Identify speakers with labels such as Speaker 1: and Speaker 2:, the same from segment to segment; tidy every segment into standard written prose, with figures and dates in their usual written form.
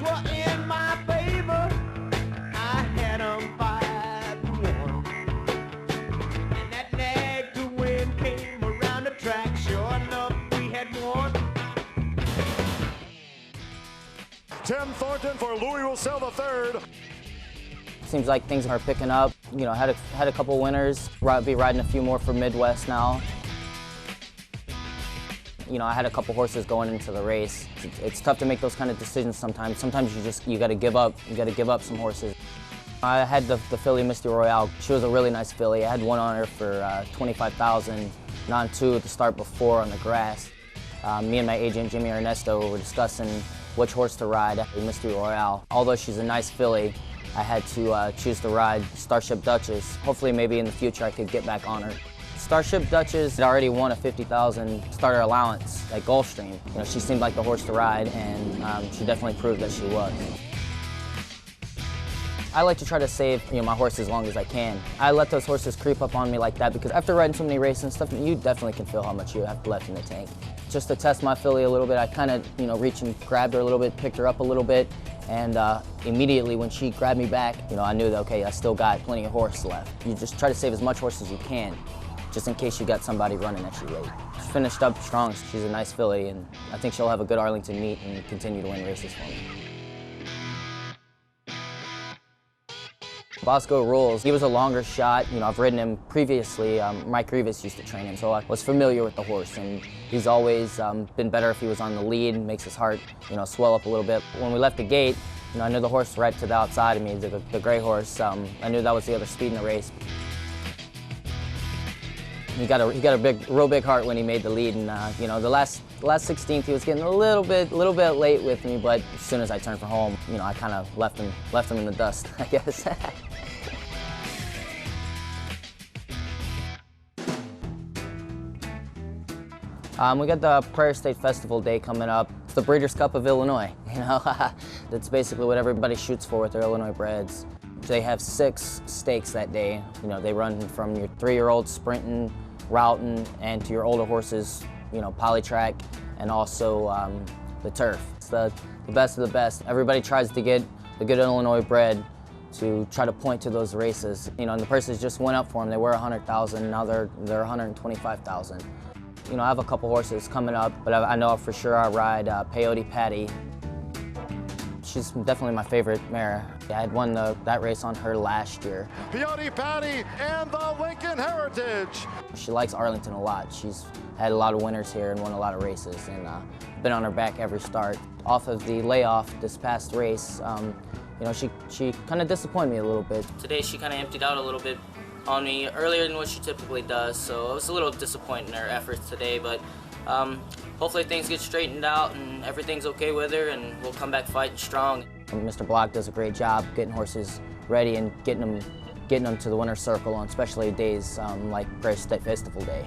Speaker 1: were in my favor. I had 'em 5-1. And that nag to win came around the track. Sure enough, we had won.
Speaker 2: Tim Thornton for Louis Roussel III.
Speaker 3: Seems like things are picking up. You know, had a couple winners. Be riding a few more for Midwest now. You know, I had a couple horses going into the race. It's tough to make those kind of decisions sometimes. Sometimes you got to give up. You got to give up some horses. I had the filly Misty Royale. She was a really nice filly. I had one on her for $25,000, non-2 at the start before on the grass. Me and my agent Jimmy Ernesto were discussing which horse to ride after Misty Royale. Although she's a nice filly, I had to choose to ride Starship Duchess. Hopefully, maybe in the future, I could get back on her. Starship Duchess had already won a $50,000 starter allowance at Gulfstream. You know, she seemed like the horse to ride, and she definitely proved that she was. I like to try to save my horse as long as I can. I let those horses creep up on me like that because after riding so many races and stuff, you definitely can feel how much you have left in the tank. Just to test my filly a little bit, I kind of reached and grabbed her a little bit, picked her up a little bit, and immediately when she grabbed me back, I knew that, okay, I still got plenty of horse left. You just try to save as much horse as you can, just in case you got somebody running at you late. She finished up strong. She's a nice filly, and I think she'll have a good Arlington meet and continue to win races for me. Bosco Rules, he was a longer shot. I've ridden him previously. Mike Rivas used to train him, so I was familiar with the horse, and he's always been better if he was on the lead. Makes his heart, swell up a little bit. When we left the gate, I knew the horse right to the outside of me, the gray horse. I knew that was the other speed in the race. He got a real big heart when he made the lead, and the last 16th he was getting a little bit late with me, but as soon as I turned for home, I kind of left him in the dust, I guess. We got the Prairie State Festival Day coming up. It's the Breeders' Cup of Illinois. That's basically what everybody shoots for with their Illinois breds. They have 6 stakes that day. They run from your 3-year-old sprinting, routing, and to your older horses, polytrack, and also the turf. It's the best of the best. Everybody tries to get the good Illinois bred to try to point to those races. And the purses just went up for them. They were $100,000, now they're $125,000. I have a couple horses coming up, but I know for sure I ride Peyote Patty. She's definitely my favorite mare. I had won that race on her last year.
Speaker 2: Peyote Patty and the Lincoln Heritage.
Speaker 3: She likes Arlington a lot. She's had a lot of winners here and won a lot of races, and been on her back every start. Off of the layoff this past race, she kind of disappointed me a little bit. Today she kind of emptied out a little bit on me earlier than what she typically does, so I was a little disappointed in her efforts today, but hopefully things get straightened out and everything's okay with her, and we'll come back fighting strong. Mr. Block does a great job getting horses ready and getting them to the winner's circle on especially days like Prairie State Festival Day.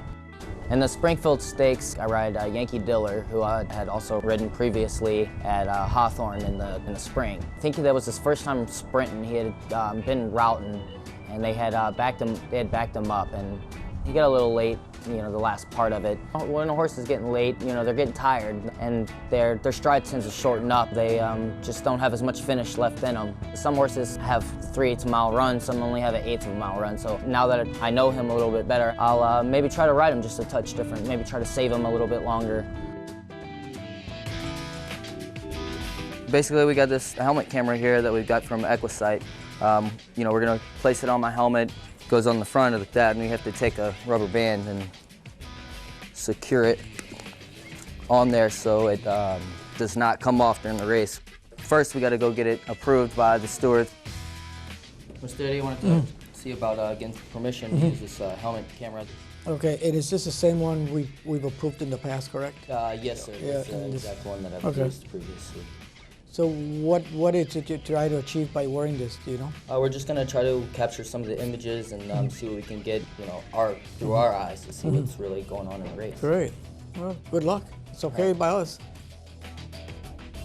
Speaker 3: In the Springfield Stakes, I ride Yankee Diller, who I had also ridden previously at Hawthorne in the spring. I think that was his first time sprinting. He had been routing, and they had backed him up, and he got a little late, the last part of it. When a horse is getting late, they're getting tired, and their stride tends to shorten up. They just don't have as much finish left in them. Some horses have 3/8 mile run, some only have an 1/8 of a mile run. So now that I know him a little bit better, I'll maybe try to ride him just a touch different, maybe try to save him a little bit longer. Basically, we got this helmet camera here that we've got from Equisite. We're gonna place it on my helmet. It goes on the front of that, and we have to take a rubber band and secure it on there so it does not come off during the race. First, we got to go get it approved by the steward. Mr. Eddie, I wanted to see about getting permission to use this helmet camera.
Speaker 4: Okay, and is this the same one we've approved in the past, correct?
Speaker 3: Yes, sir.
Speaker 4: Yeah,
Speaker 3: It's the exact one that I've used previously.
Speaker 4: So what is it you try to achieve by wearing this, do you know?
Speaker 3: We're just going to try to capture some of the images and see what we can get, through our eyes to see what's really going on in the race.
Speaker 4: Great. Well, good luck. It's okay by us.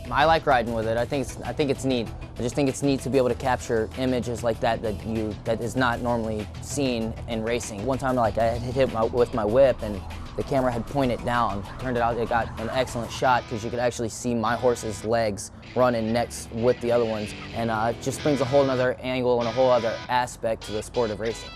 Speaker 3: I like riding with it. I think it's neat. I just think it's neat to be able to capture images like that that is not normally seen in racing. One time, I had hit with my whip, and the camera had pointed down. Turned out it got an excellent shot because you could actually see my horse's legs running next with the other ones, and it just brings a whole other angle and a whole other aspect to the sport of racing.